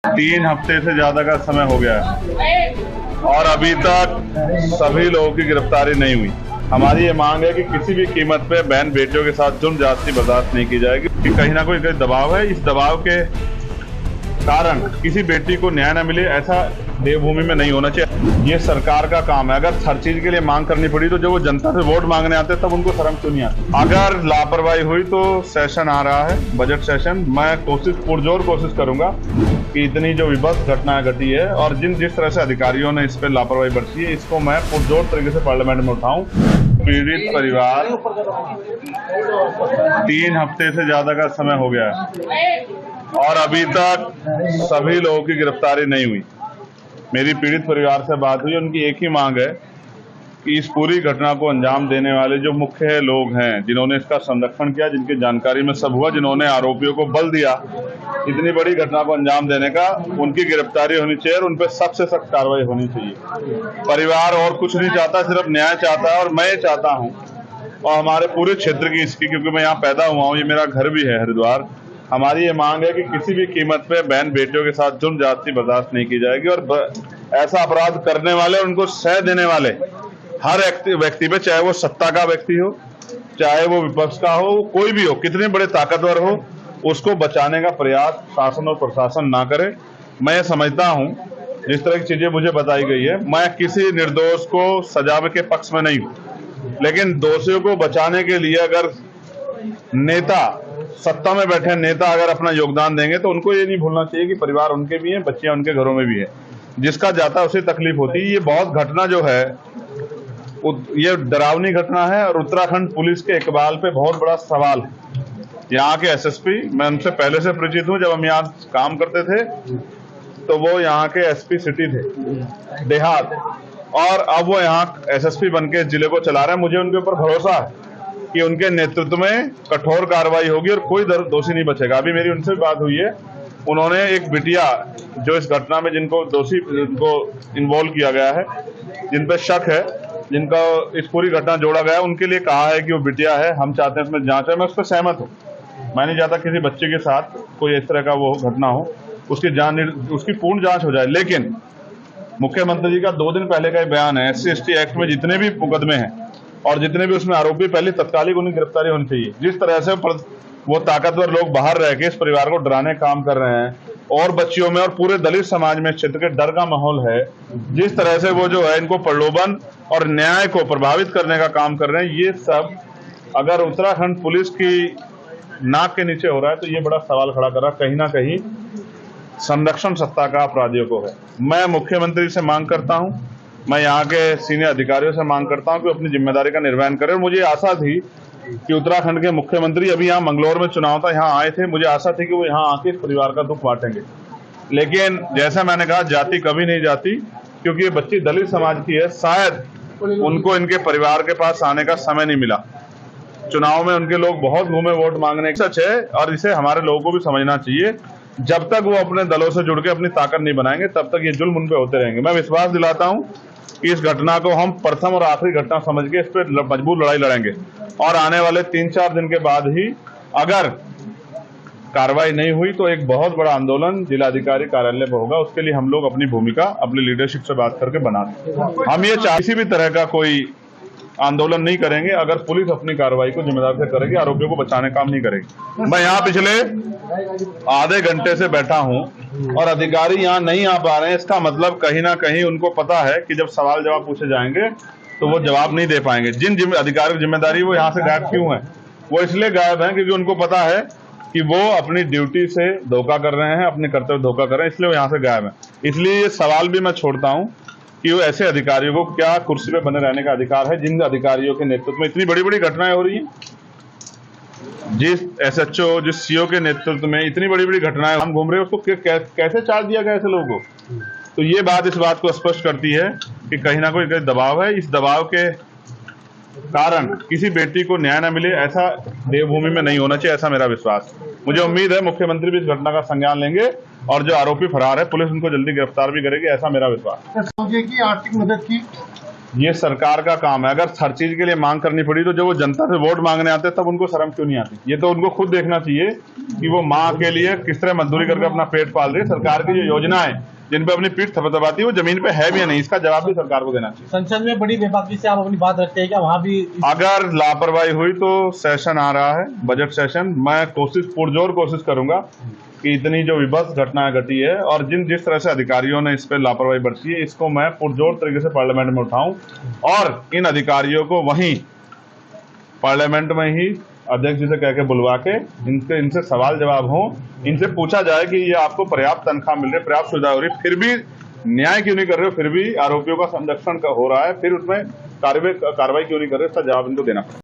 3 हफ्ते से ज्यादा का समय हो गया है और अभी तक सभी लोगों की गिरफ्तारी नहीं हुई। हमारी ये मांग है कि किसी भी कीमत पे बहन बेटियों के साथ जुल्म ज्यादती बर्दाश्त नहीं की जाएगी कि कहीं ना कोई दबाव है। इस दबाव के कारण किसी बेटी को न्याय न मिले, ऐसा देवभूमि में नहीं होना चाहिए। ये सरकार का काम है। अगर हर चीज के लिए मांग करनी पड़ी तो जब वो जनता से वोट मांगने आते तब उनको शर्म क्यों नहीं आती। अगर लापरवाही हुई तो सेशन आ रहा है, बजट सेशन, मैं पुरजोर कोशिश करूंगा कि इतनी जो विभत्स घटनाएं घटी है और जिस तरह से अधिकारियों ने इस पर लापरवाही बरती है, इसको मैं पुरजोर तरीके से पार्लियामेंट में उठाऊं। पीड़ित परिवार 3 हफ्ते से ज्यादा का समय हो गया है और अभी तक सभी लोगों की गिरफ्तारी नहीं हुई। मेरी पीड़ित परिवार से बात हुई, उनकी एक ही मांग है कि इस पूरी घटना को अंजाम देने वाले जो मुख्य लोग हैं, जिन्होंने इसका संरक्षण किया, जिनकी जानकारी में सब हुआ, जिन्होंने आरोपियों को बल दिया इतनी बड़ी घटना को अंजाम देने का, उनकी गिरफ्तारी होनी चाहिए और उन पर सख्त से सख्त कार्रवाई होनी चाहिए। परिवार और कुछ नहीं चाहता, सिर्फ न्याय चाहता है और मैं चाहता हूँ और हमारे पूरे क्षेत्र की इसकी, क्योंकि मैं यहाँ पैदा हुआ हूँ, ये मेरा घर भी है हरिद्वार। हमारी ये मांग है कि किसी भी कीमत पे बहन बेटियों के साथ जुल्म ज्यादती बर्दाश्त नहीं की जाएगी और ऐसा अपराध करने वाले और उनको सह देने वाले हर व्यक्ति पे, चाहे वो सत्ता का व्यक्ति हो, चाहे वो विपक्ष का हो, कोई भी हो, कितने बड़े ताकतवर हो, उसको बचाने का प्रयास शासन और प्रशासन ना करे। मैं समझता हूँ जिस तरह की चीजें मुझे बताई गई है, मैं किसी निर्दोष को सजा के पक्ष में नहीं हूँ, लेकिन दोषियों को बचाने के लिए अगर नेता, सत्ता में बैठे नेता अगर अपना योगदान देंगे तो उनको ये नहीं भूलना चाहिए कि परिवार उनके भी हैं, बच्चियां उनके घरों में भी है। जिसका जाता है उसे तकलीफ होती है। ये बहुत घटना जो है ये डरावनी घटना है और उत्तराखंड पुलिस के इकबाल पे बहुत बड़ा सवाल है। यहाँ के एसएसपी, मैं उनसे पहले से परिचित हूँ, जब हम यहाँ काम करते थे तो वो यहाँ के एसपी सिटी थे देहात, और अब वो यहाँ एसएसपी बन के जिले को चला रहे हैं। मुझे उनके ऊपर भरोसा है कि उनके नेतृत्व में कठोर कार्रवाई होगी और कोई दोषी नहीं बचेगा। अभी मेरी उनसे भी बात हुई है, उन्होंने एक बिटिया जो इस घटना में जिनको इन्वॉल्व किया गया है, जिन पे शक है, जिनका इस पूरी घटना जोड़ा गया है, उनके लिए कहा है कि वो बिटिया है, हम चाहते हैं इसमें जांच है। मैं उस पर सहमत हूँ। मैं नहीं चाहता किसी बच्चे के साथ कोई इस तरह का वो घटना हो, उसकी पूर्ण जांच हो जाए। लेकिन मुख्यमंत्री जी का 2 दिन पहले का बयान है, SC/ST एक्ट में जितने भी मुकदमे हैं और जितने भी उसमें आरोपी, पहले तत्कालिक उनकी गिरफ्तारी होनी चाहिए। जिस तरह से वो ताकतवर लोग बाहर रह के इस परिवार को डराने का काम कर रहे हैं और बच्चियों में और पूरे दलित समाज में क्षेत्र के डर का माहौल है, जिस तरह से वो जो है इनको प्रलोभन और न्याय को प्रभावित करने का काम कर रहे हैं, ये सब अगर उत्तराखंड पुलिस की नाक के नीचे हो रहा है तो ये बड़ा सवाल खड़ा कर रहा है। कहीं ना कहीं संरक्षण सत्ता का अपराधियों को है। मैं मुख्यमंत्री से मांग करता हूं, मैं यहाँ के सीनियर अधिकारियों से मांग करता हूं कि अपनी जिम्मेदारी का निर्वहन करें। और मुझे आशा थी कि उत्तराखंड के मुख्यमंत्री, अभी यहाँ मंगलौर में चुनाव था, यहाँ आए थे, मुझे आशा थी कि वो यहाँ आके इस परिवार का दुख बांटेंगे। लेकिन जैसा मैंने कहा, जाति कभी नहीं जाती, क्योंकि ये बच्ची दलित समाज की है। शायद उनको इनके परिवार के पास आने का समय नहीं मिला। चुनाव में उनके लोग बहुत घूमे वोट मांगने, सच है, और इसे हमारे लोगों को भी समझना चाहिए। जब तक वो अपने दलों से जुड़ के अपनी ताकत नहीं बनाएंगे, तब तक ये जुल्म उन पे होते रहेंगे। मैं विश्वास दिलाता हूं कि इस घटना को हम प्रथम और आखिरी घटना समझ के इस पर मजबूत लड़ाई लड़ेंगे और आने वाले 3-4 दिन के बाद ही अगर कार्रवाई नहीं हुई तो एक बहुत बड़ा आंदोलन जिलाधिकारी कार्यालय पर होगा। उसके लिए हम लोग अपनी भूमिका अपनी लीडरशिप से बात करके बनाते। हम ये किसी भी तरह का कोई आंदोलन नहीं करेंगे अगर पुलिस अपनी कार्रवाई को जिम्मेदारी से करेगी, आरोपियों को बचाने काम नहीं करेगी। मैं यहाँ पिछले आधे घंटे से बैठा हूँ और अधिकारी यहाँ नहीं आ पा रहे हैं। इसका मतलब कहीं ना कहीं उनको पता है कि जब सवाल जवाब पूछे जाएंगे तो वो जवाब नहीं दे पाएंगे। जिन अधिकारियों की जिम्मेदारी, वो यहाँ से गायब क्यों है? वो इसलिए गायब है क्योंकि उनको पता है कि वो अपनी ड्यूटी से धोखा कर रहे हैं, अपने कर्तव्य धोखा कर रहे हैं, इसलिए वो यहाँ से गायब है। इसलिए ये सवाल भी मैं छोड़ता हूँ कि वो ऐसे अधिकारियों को क्या कुर्सी पे बने रहने का अधिकार है, जिन अधिकारियों के नेतृत्व में इतनी बड़ी बड़ी घटनाएं हो रही हैं, जिस SHO, जिस CO के नेतृत्व में इतनी बड़ी बड़ी घटनाएं हम घूम रहे हैं, उसको कैसे चार्ज दिया गया ऐसे लोगों को? तो ये बात इस बात को स्पष्ट करती है कि कहीं ना कोई दबाव है। इस दबाव के कारण किसी बेटी को न्याय न मिले, ऐसा देवभूमि में नहीं होना चाहिए, ऐसा मेरा विश्वास। मुझे उम्मीद है मुख्यमंत्री भी इस घटना का संज्ञान लेंगे और जो आरोपी फरार है, पुलिस उनको जल्दी गिरफ्तार भी करेगी, ऐसा मेरा विश्वास। की आर्थिक मदद की ये सरकार का काम है। अगर हर चीज के लिए मांग करनी पड़ी तो जब वो जनता से वोट मांगने आते तब उनको शर्म क्यों नहीं आती? ये तो उनको खुद देखना चाहिए कि वो माँ के लिए किस तरह मजदूरी करके अपना पेट पाल रही है। सरकार की जो योजना है जिन पे अपनी पीठ थपथपाती है वो जमीन पे है भी या नहीं, इसका जवाब भी सरकार को देना चाहिए। संसद में बड़ी बेबाकी से आप अपनी बात रखते हैं क्या? वहाँ भी अगर लापरवाही हुई तो सेशन आ रहा है, बजट सेशन, मैं पुरजोर कोशिश करूंगा कि इतनी जो विभत्स घटनाएं घटी है और जिस तरह से अधिकारियों ने इस पर लापरवाही बरती है, इसको मैं पुरजोर तरीके से पार्लियामेंट में उठाऊं और इन अधिकारियों को वहीं पार्लियामेंट में ही अध्यक्ष जी से कह के बुलवा के इनसे सवाल जवाब हो, इनसे पूछा जाए कि ये आपको पर्याप्त तनख्वाह मिल रही है, पर्याप्त सुविधा हो रही है, फिर भी न्याय क्यों नहीं कर रहे हो, फिर भी आरोपियों का संरक्षण हो रहा है, फिर उसमें कार्रवाई क्यों नहीं कर रहे, इसका जवाब इनको देना पड़ेगा।